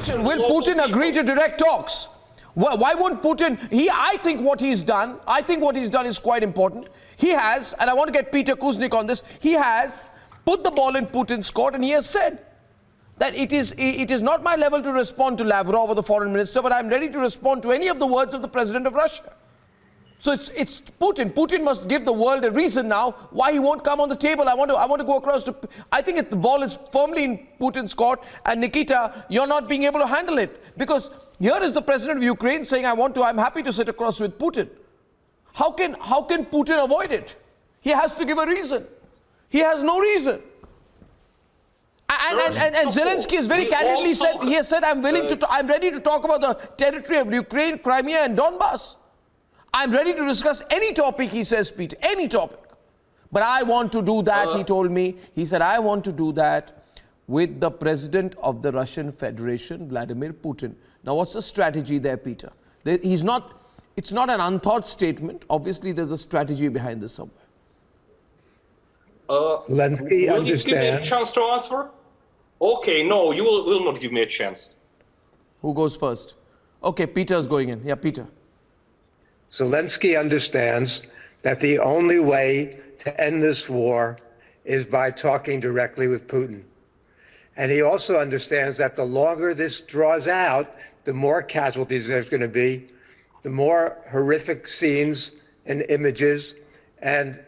question, will Putin agree to direct talks? Why won't Putin? I think what he's done is quite important. He has, and I want to get Peter Kuznick on this, he has put the ball in Putin's court, and he has said that it is not my level to respond to Lavrov or the foreign minister, but I'm ready to respond to any of the words of the president of Russia. So it's Putin. Putin must give the world a reason now why he won't come on the table. I want to go across to. I think the ball is firmly in Putin's court, and Nikita, you're not being able to handle it, because here is the president of Ukraine saying, I'm happy to sit across with Putin. How can Putin avoid it? He has to give a reason. He has no reason. And Zelenskyy has very candidly said, he has said, I'm ready to talk about the territory of Ukraine, Crimea and Donbass. I'm ready to discuss any topic, he says, Peter, any topic. But I want to do that, he told me. He said, I want to do that with the president of the Russian Federation, Vladimir Putin. Now, what's the strategy there, Peter? It's not an unthought statement. Obviously, there's a strategy behind this somewhere. Zelenskyy, will you give me a chance to answer? Okay, no, you will not give me a chance. Who goes first? Okay, Peter's going in. Yeah, Peter. Zelenskyy understands that the only way to end this war is by talking directly with Putin. And he also understands that the longer this draws out, the more casualties there's going to be, the more horrific scenes and images. And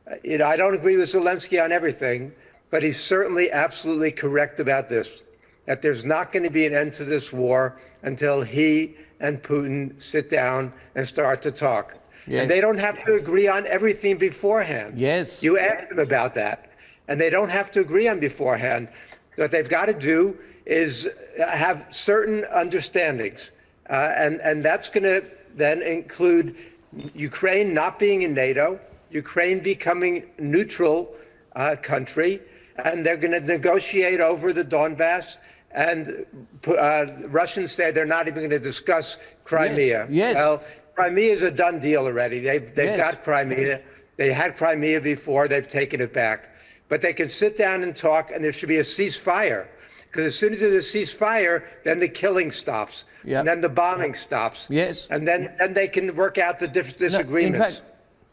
I don't agree with Zelenskyy on everything, but he's certainly absolutely correct about this, that there's not going to be an end to this war until he and Putin sit down and start to talk. Yes. And they don't have to agree on everything beforehand. Yes. You asked them about that. And they don't have to agree on beforehand. What they've got to do is have certain understandings. And that's going to then include Ukraine not being in NATO, Ukraine becoming a neutral country, and they're going to negotiate over the Donbass. And Russians say they're not even going to discuss Crimea. Yes. Well, Crimea is a done deal already. They've got Crimea. They had Crimea before. They've taken it back. But they can sit down and talk, and there should be a ceasefire. Because as soon as there's a ceasefire, then the killing stops. Yep. And then the bombing stops. Yes. And then they can work out the disagreements.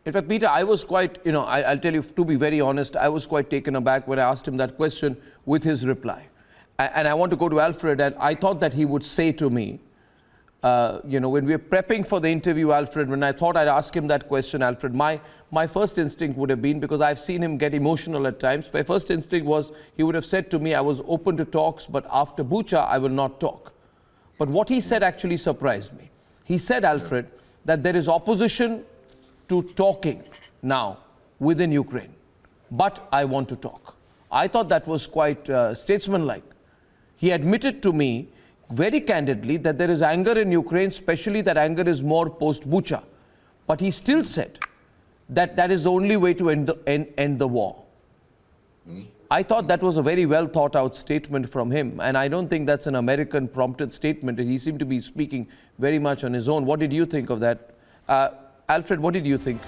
In fact, Peter, I was quite, I'll tell you, to be very honest, I was quite taken aback when I asked him that question with his reply. And I want to go to Alfred, and I thought that he would say to me, when we were prepping for the interview, Alfred, when I thought I'd ask him that question, Alfred, my first instinct would have been, because I've seen him get emotional at times, my first instinct was he would have said to me, I was open to talks, but after Bucha, I will not talk. But what he said actually surprised me. He said, Alfred, that there is opposition to talking now within Ukraine, but I want to talk. I thought that was quite statesmanlike. He admitted to me very candidly that there is anger in Ukraine, especially that anger is more post-Bucha. But he still said that that is the only way to end the war. I thought that was a very well thought out statement from him. And I don't think that's an American prompted statement. He seemed to be speaking very much on his own. What did you think of that? Alfred, what did you think?